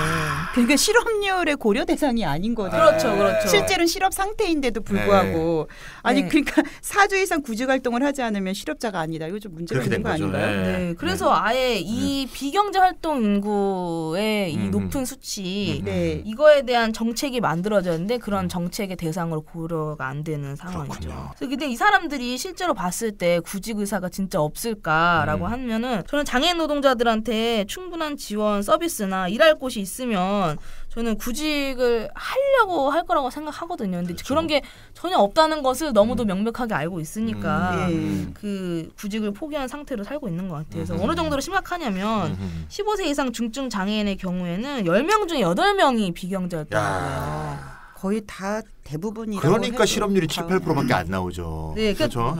그러니까 실업률의 고려 대상이 아닌 거죠. 그렇죠. 실제로는 실업 상태인데도 불구하고 그러니까 4주 이상 구직 활동을 하지 않으면 실업자가 아니다. 이거 좀 문제가 있는 거 아닌가요? 그래서 아예 이 비경제 활동 인구의 이 높은 수치 이거에 대한 정책이 만들어졌는데 그런 정책의 대상으로 고려가 안 되는 상황이죠. 근데 이 사람들이 실제로 봤을 때 구직 의사가 진짜 없을까라고 하면은 저는 장애인 노동자들한테 충분한 지원 서비스나 일할 곳이 있으면 저는 구직을 하려고 할 거라고 생각하거든요. 근데 그런 게 전혀 없다는 것을 너무도 명백하게 알고 있으니까 그 구직을 포기한 상태로 살고 있는 것 같아요. 그래서 어느 정도로 심각하냐면 15세 이상 중증 장애인의 경우에는 10명 중에 8명이 비경제 활동이에요. 거의 다 대부분이라고 그러니까 실업률이 7-8%밖에 안 나오죠. 그렇죠.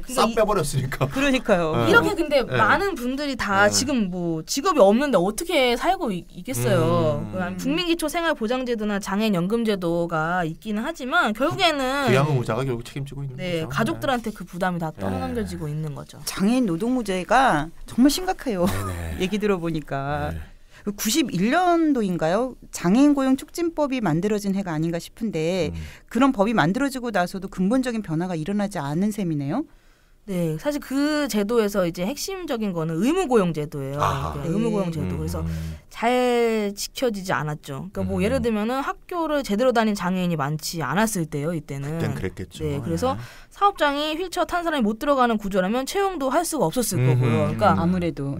싹 빼버렸으니까. 그러니까요. 이렇게 근데 많은 분들이 다 지금 뭐 직업이 없는데 어떻게 살고 있겠어요. 국민기초생활보장제도나 장애인연금제도가 있기는 하지만 결국에는 부양의무자가 결국 책임지고 있는 거죠. 가족들한테 그 부담이 다 떠넘겨지고 있는 거죠. 장애인 노동무제가 정말 심각해요. 얘기 들어보니까. 91년도인가요? 장애인 고용 촉진법이 만들어진 해가 아닌가 싶은데 그런 법이 만들어지고 나서도 근본적인 변화가 일어나지 않은 셈이네요. 네, 사실 그 제도에서 이제 핵심적인 거는 의무고용제도예요. 의무고용제도. 그래서 잘 지켜지지 않았죠. 그러니까 뭐 예를 들면은 학교를 제대로 다닌 장애인이 많지 않았을 때요. 이때는. 그땐 그랬겠죠. 네, 그래서 사업장이 휠체어 탄 사람이 못 들어가는 구조라면 채용도 할 수가 없었을 거고요. 그러니까 아무래도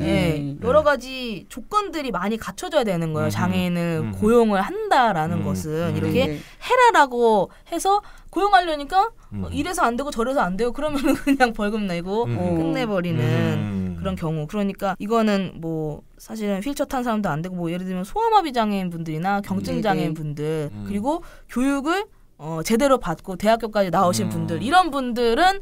여러 가지 조건들이 많이 갖춰져야 되는 거예요. 장애인을 고용을 한다라는 것은 이렇게 해라라고 해서 고용하려니까 이래서 안 되고 저래서 안 되고 그러면 그냥 벌금 내고 끝내버리는 그런 경우. 그러니까 이거는 뭐 사실은 휠체어 탄 사람도 안 되고 뭐 예를 들면 소아마비 장애인 분들이나 경증 장애인 분들 그리고 교육을 제대로 받고 대학교까지 나오신 분들 이런 분들은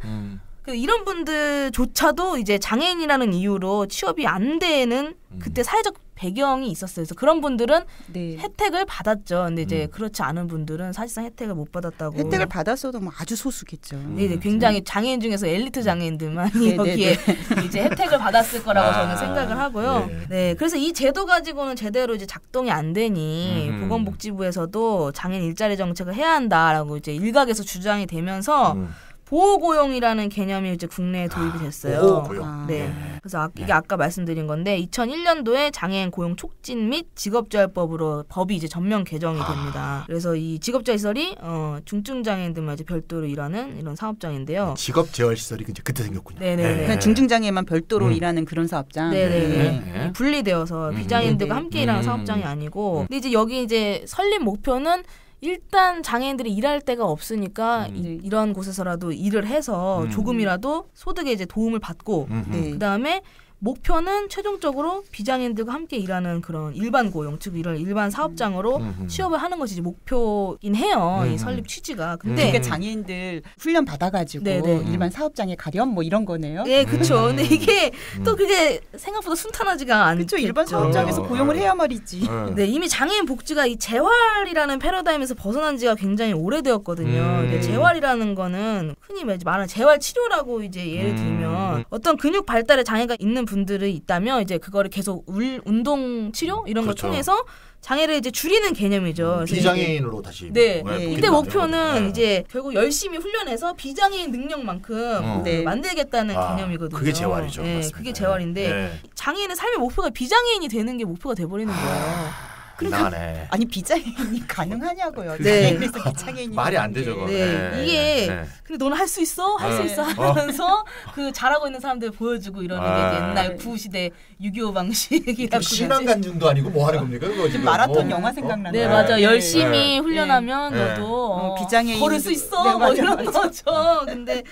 이런 분들조차도 이제 장애인이라는 이유로 취업이 안 되는 그때 사회적 배경이 있었어요. 그래서 그런 분들은 혜택을 받았죠. 근데 이제 그렇지 않은 분들은 사실상 혜택을 못 받았다고. 혜택을 받았어도 뭐 아주 소수겠죠. 네, 굉장히 장애인 중에서 엘리트 장애인들만 여기에 이제 혜택을 받았을 거라고 저는 생각을 하고요. 네, 그래서 이 제도 가지고는 제대로 이제 작동이 안 되니 보건복지부에서도 장애인 일자리 정책을 해야 한다라고 이제 일각에서 주장이 되면서. 보호고용이라는 개념이 이제 국내에 도입이 됐어요. 보호고용. 네. 그래서 이게 아까 말씀드린 건데 2001년도에 장애인 고용 촉진 및 직업재활법으로 법이 이제 전면 개정이 됩니다. 그래서 이 직업재활시설이 중증 장애인들만 이제 별도로 일하는 이런 사업장인데요. 직업재활시설이 이제 그때 생겼군요. 네네. 그냥 중증 장애만 별도로 일하는 그런 사업장. 네네. 분리되어서 비장애인들과 함께 일하는 사업장이 아니고, 근데 이제 여기 이제 설립 목표는 일단 장애인들이 일할 데가 없으니까 이런 곳에서라도 일을 해서 조금이라도 소득에 이제 도움을 받고 그다음에 목표는 최종적으로 비장애인들과 함께 일하는 그런 일반 고용, 즉 이런 일반 사업장으로 취업을 하는 것이 이제 목표긴 해요. 이 설립 취지가. 근데 그러니까 장애인들 훈련 받아가지고 일반 사업장에 가렴 뭐 이런 거네요. 네, 그렇죠. 근데 이게 또 그게 생각보다 순탄하지가 않죠. 그렇죠. 일반 사업장에서 고용을 해야 말이지. 네, 이미 장애인 복지가 이 재활이라는 패러다임에서 벗어난 지가 굉장히 오래되었거든요. 이제 재활이라는 거는 흔히 말하는 재활 치료라고 이제 예를 들면 어떤 근육 발달에 장애가 있는 분들이 있다면 이제 그거를 계속 운동 치료 이런 걸 통해서 장애를 이제 줄이는 개념이죠. 비장애인으로 다시. 네. 이때 목표는 이제 결국 열심히 훈련해서 비장애인 능력만큼 만들겠다는 개념이거든요. 그게 재활이죠. 네, 그게 재활인데 장애인의 삶의 목표가 비장애인이 되는 게 목표가 돼버리는 거예요. 그러니까 아니 비장애인이 가능하냐고요. 네. 그래서 비장애인이 말이 안 되죠. 이게 근데 너는 할 수 있어? 할 수 있어? 하면서 그 잘하고 있는 사람들 보여주고 이러는 게 옛날 구시대 6.25 방식이라고. 신앙간증도 아니고 뭐 하는 겁니까? 그거 지금 마라톤 영화 생각나는. 네, 맞아. 열심히 훈련하면 너도 비장애인 걸을 수 있어. 뭐 이런 거죠. 근데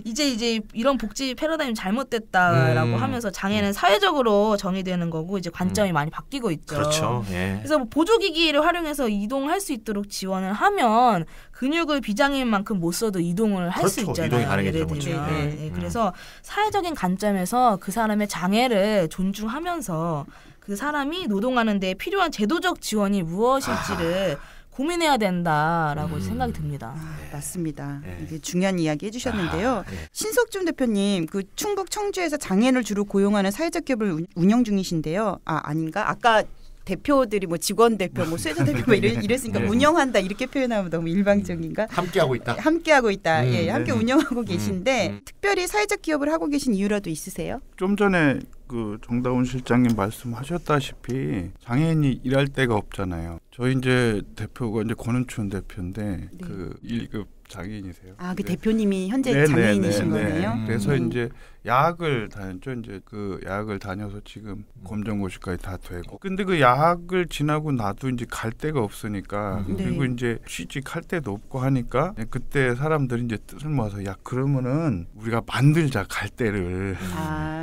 이제 이런 복지 패러다임 잘못됐다라고 하면서 장애는 사회적으로 정의되는 거고 이제 관점이 많이 바뀌고 있죠. 그렇죠. 그래서 뭐 보조기기를 활용해서 이동할 수 있도록 지원을 하면 근육을 비장애인만큼 못 써도 이동을 할 수 있잖아요. 이동이 가능해지는 거죠. 그래서 사회적인 관점에서 그 사람의 장애를 존중하면서 그 사람이 노동하는 데 필요한 제도적 지원이 무엇일지를 고민해야 된다라고 생각이 듭니다. 맞습니다. 이게 중요한 이야기 해주셨는데요. 신석준 대표님, 그 충북 청주에서 장애인을 주로 고용하는 사회적 기업을 운영 중이신데요. 아닌가? 아까 대표들이 뭐 직원 대표, 뭐 수혜자 대표 뭐 이랬으니까 운영한다 이렇게 표현하면 너무 일방적인가? 함께하고 있다. 함께하고 있다. 함께 운영하고 계신데 특별히 사회적 기업을 하고 계신 이유라도 있으세요? 좀 전에 그 정다운 실장님 말씀하셨다시피 장애인이 일할 데가 없잖아요. 저희 이제 대표가 이제 권은춘 대표인데 그 1급 장애인이세요. 그 대표님이 현재 장애인이신 거네요. 그래서 이제 야학을 다녔죠. 이제 그 야학을 다녀서 지금 검정고시까지 다 되고. 근데 그 야학을 지나고 나도 이제 갈 데가 없으니까 그리고 이제 취직할 데도 없고 하니까 그때 사람들이 이제 뜻을 모아서 야 그러면은 우리가 만들자 갈 데를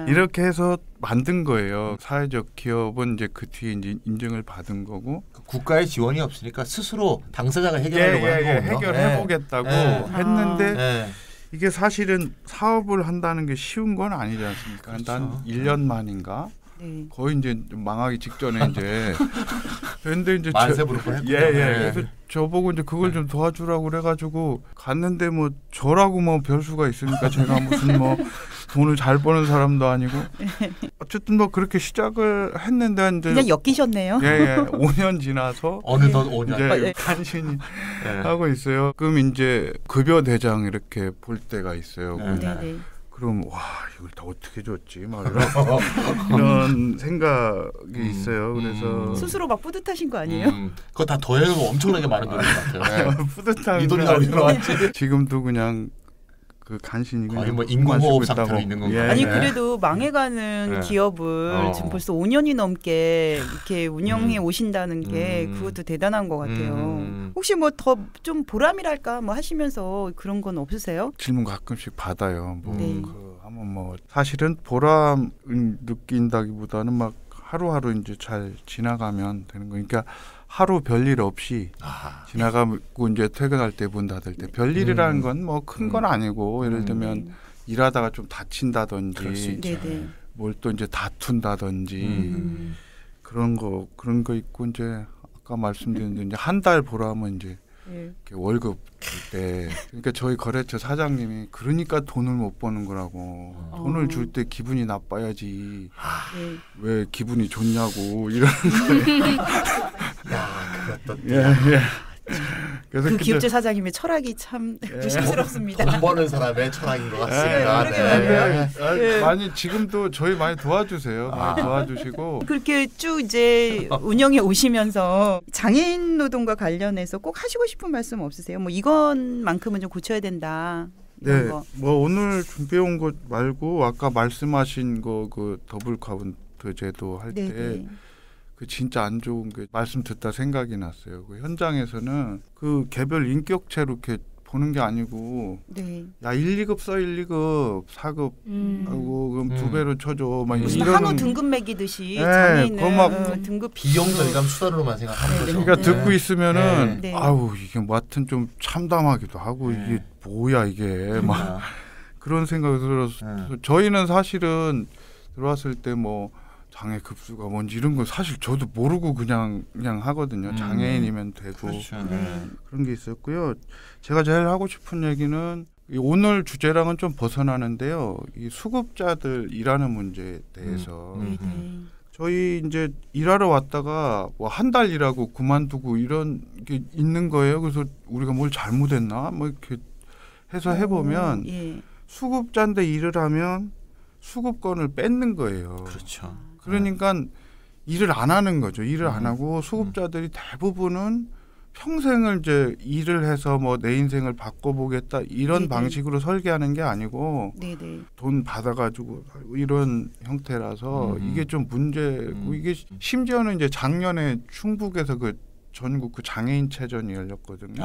이렇게 해서 만든 거예요. 사회적 기업은 이제 그 뒤에 이제 인증을 받은 거고 국가의 지원이 없으니까 스스로 당사자가 해결하려고 하는 거군요. 해결해보겠다고 했는데 이게 사실은 사업을 한다는 게 쉬운 건 아니지 않습니까? 그렇죠. 한 1년 만인가? 거의 이제 망하기 직전에 이제 근데 이제 만세부르고 했군요. 그래서 저보고 이제 그걸 좀 도와주라고 그래가지고 갔는데 뭐 저라고 뭐 별수가 있으니까 제가 무슨 뭐 돈을 잘 버는 사람도 아니고 어쨌든 뭐 그렇게 시작을 했는데 이제 그냥 엮이셨네요. 5년 지나서 어느덧 5년 이제 간신히 하고 있어요. 그럼 이제 급여 대장 이렇게 볼 때가 있어요. 그럼 와 이걸 다 어떻게 줬지 막 이런 생각이 있어요. 그래서 스스로 막 뿌듯하신 거 아니에요? 그거 다 더해서 엄청나게 많은 돈인 것 같아요. 뿌듯한 이 돈이 나오지. 지금도 그냥 그 간신히 거의 뭐 인공호흡 상태로 있는 건가요? 아니 그래도 망해가는 기업을 지금 벌써 5년이 넘게 이렇게 운영해 오신다는 게 그것도 대단한 것 같아요. 혹시 뭐 더 좀 보람이랄까 뭐 하시면서 그런 건 없으세요? 질문 가끔씩 받아요. 한번 뭐 사실은 보람 느낀다기보다는 막 하루하루 이제 잘 지나가면 되는 거니까. 하루 별일 없이 지나가고 이제 퇴근할 때 문 닫을 때 별일이라는 건 뭐 큰 건 아니고 예를 들면 일하다가 좀 다친다든지 뭘 또 이제 다툰다든지 그런 거 있고 이제 아까 말씀드린 이제 한 달 보라면 이제 월급 줄 때 그러니까 저희 거래처 사장님이 그러니까 돈을 못 버는 거라고 돈을 줄 때 기분이 나빠야지 왜 기분이 좋냐고 이러는 거예요. 야, 그것도 그래서 그 기업체 사장님의 철학이 참 의심스럽습니다. 돈 버는 사람의 철학인 것 같습니다. 많이 지금도 저희 많이 도와주세요. 많이 도와주시고 그렇게 쭉 이제 운영해 오시면서 장애인 노동과 관련해서 꼭 하시고 싶은 말씀 없으세요? 뭐 이것만큼은 좀 고쳐야 된다. 네, 뭐 오늘 준비해온 것 말고 아까 말씀하신 거 그 더블 카운트 제도 할 때 그 진짜 안 좋은 게 말씀 듣다 생각이 났어요. 그 현장에서는 그 개별 인격체로 이렇게 보는 게 아니고 야 1, 2급 써 1, 2급 4급 하고 그럼 2배로 쳐줘 막 이런 한우 등급 매기듯이 장애인은 등급 비용 절감 수단으로만 생각하는 거죠. 그러니까 듣고 있으면은 아우 이게 뭐 하여튼 좀 참담하기도 하고 이게 뭐야 이게 막 그런 생각이 들어서 저희는 사실은 들어왔을 때 뭐 장애 급수가 뭔지 이런 거 사실 저도 모르고 그냥 하거든요. 장애인이면 되고 그런 게 있었고요. 제가 제일 하고 싶은 얘기는 오늘 주제랑은 좀 벗어나는데요. 이 수급자들 일하는 문제에 대해서 저희 이제 일하러 왔다가 뭐 한 달 일하고 그만두고 이런 게 있는 거예요. 그래서 우리가 뭘 잘못했나 뭐 이렇게 해서 해보면 수급자인데 일을 하면 수급권을 뺏는 거예요. 그렇죠. 그러니까 일을 안 하는 거죠. 일을 안 하고 수급자들이 대부분은 평생을 이제 일을 해서 뭐 내 인생을 바꿔보겠다 이런 방식으로 설계하는 게 아니고 돈 받아가지고 이런 형태라서 이게 좀 문제고 이게 심지어는 이제 작년에 충북에서 그 전국 그 장애인 체전이 열렸거든요.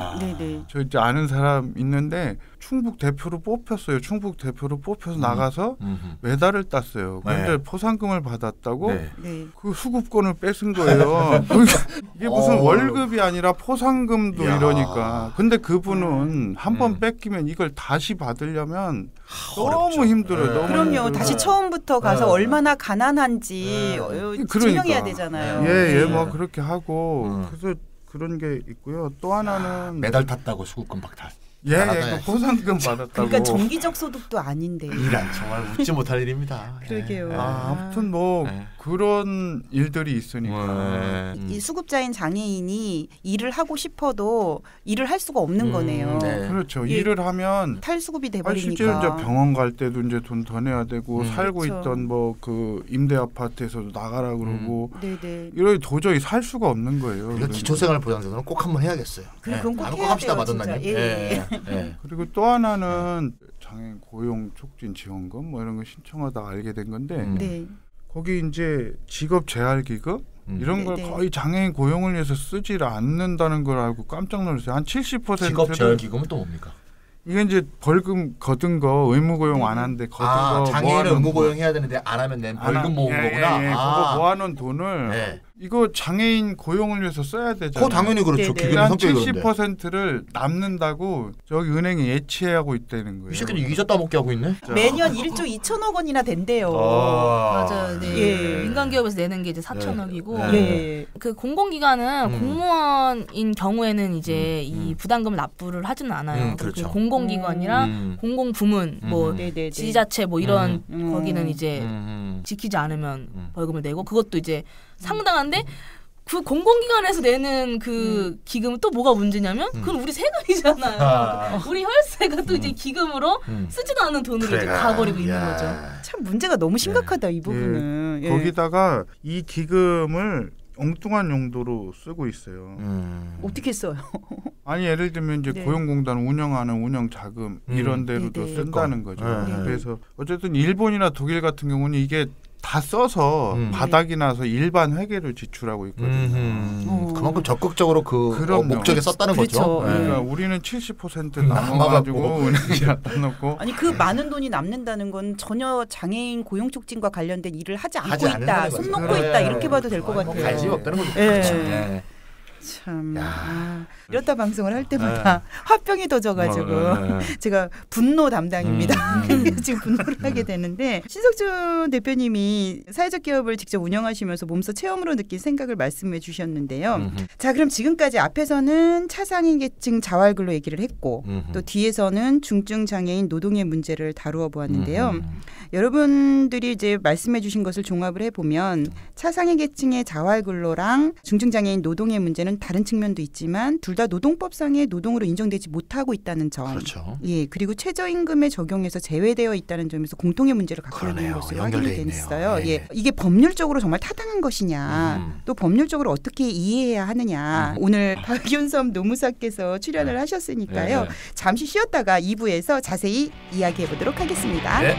저 이제 아는 사람 있는데 충북 대표로 뽑혔어요. 충북 대표로 뽑혀서 나가서 메달을 땄어요. 그런데 포상금을 받았다고 그 수급권을 뺏은 거예요. 이게 무슨 월급이 아니라 포상금도 이러니까. 근데 그분은 한 번 뺏기면 이걸 다시 받으려면 너무 힘들어요. 너무 그럼요. 힘들어요. 다시 처음부터 가서 얼마나 가난한지 증명해야 되잖아요. 뭐 그렇게 하고 그래서 그런 게 있고요. 또 하나는 메달 탔다고 수급권 박탈. 그 포상금 받았다고. 그러니까 정기적 소득도 아닌데. 이란 정말 웃지 못할 일입니다. 그러게요. 아무튼 뭐 그런 일들이 있으니까 이 수급자인 장애인이 일을 하고 싶어도 일을 할 수가 없는 거네요. 그렇죠. 일을 하면 탈수급이 돼버리니까. 실제로 이제 병원 갈 때도 이제 돈 더 내야 되고 살고 있던 뭐 그 임대 아파트에서도 나가라 그러고 이런 도저히 살 수가 없는 거예요. 그러니까 기초생활보장제도는 꼭 한번 해야겠어요. 그건 꼭 해야 합시다, 마돈나님. 그리고 또 하나는 장애인 고용 촉진 지원금 뭐 이런 거 신청하다 알게 된 건데 거기 이제 직업 재활 기금 이런 걸 거의 장애인 고용을 위해서 쓰질 않는다는 걸 알고 깜짝 놀랐어요. 한 70%를 직업 재활 기금은 또 뭡니까? 이게 이제 벌금 거둔 거 의무 고용 안 하는데 거둔 거 장애인은 의무 고용 해야 되는데 안 하면 낸 벌금 모은 거구나. 그거 모아놓은 돈을 이거 장애인 고용을 위해서 써야 되잖아요. 당연히 그렇죠. 한 70%를 남는다고 저기 은행이 예치하고 있다는 거예요. 이 새끼는 이자 따먹게 하고 있네. 매년 1조 2천억 원이나 된대요. 맞아요. 민간 기업에서 내는 게 이제 4천억이고 그 공공기관은 공무원인 경우에는 이제 이 부담금을 납부를 하지는 않아요. 그렇죠. 공공기관이랑 공공부문 뭐 지자체 뭐 이런 거기는 이제 지키지 않으면 벌금을 내고 그것도 이제 상당한데 그 공공기관에서 내는 그 기금은 또 뭐가 문제냐면 그건 우리 세금이잖아요. 우리 혈세가 또 이제 기금으로 쓰지도 않는 돈으로 이제 가버리고 있는 거죠. 참 문제가 너무 심각하다 이 부분은. 거기다가 이 기금을 엉뚱한 용도로 쓰고 있어요. 어떻게 써요? 아니 예를 들면 이제 고용공단 운영하는 운영 자금 이런 데로도 쓴다는 거죠. 그래서 어쨌든 일본이나 독일 같은 경우는 이게 다 써서 바닥이 나서 일반 회계를 지출하고 있거든요. 그만큼 적극적으로 그 목적에 썼다는 거죠. 그러니까 우리는 70% 남아가지고 은행에 갖다 놓고 아니 그 많은 돈이 남는다는 건 전혀 장애인 고용 촉진과 관련된 일을 하지 않고 있다, 손 놓고 있다 이렇게 봐도 될 것 같아요. 관심이 없다는 거죠. 그렇죠. 참 이렇다 방송을 할 때마다 화병이 터져가지고 제가 분노 담당입니다. 지금 분노를 하게 되는데 신석준 대표님이 사회적 기업을 직접 운영하시면서 몸소 체험으로 느낀 생각을 말씀해 주셨는데요. 자, 그럼 지금까지 앞에서는 차상위계층 자활근로 얘기를 했고 또 뒤에서는 중증 장애인 노동의 문제를 다루어 보았는데요. 여러분들이 이제 말씀해 주신 것을 종합을 해보면 차상위계층의 자활근로랑 중증 장애인 노동의 문제는 다른 측면도 있지만 둘 다 노동법상의 노동으로 인정되지 못하고 있다는 점. 그렇죠. 예, 그리고 최저임금의 적용에서 제외되어 있다는 점에서 공통의 문제를 갖고 있는 것으로 확인이 됐어요. 예, 이게 법률적으로 정말 타당한 것이냐, 또 법률적으로 어떻게 이해해야 하느냐. 오늘 박윤섬 노무사께서 출연을 하셨으니까요. 잠시 쉬었다가 2부에서 자세히 이야기해 보도록 하겠습니다. 네.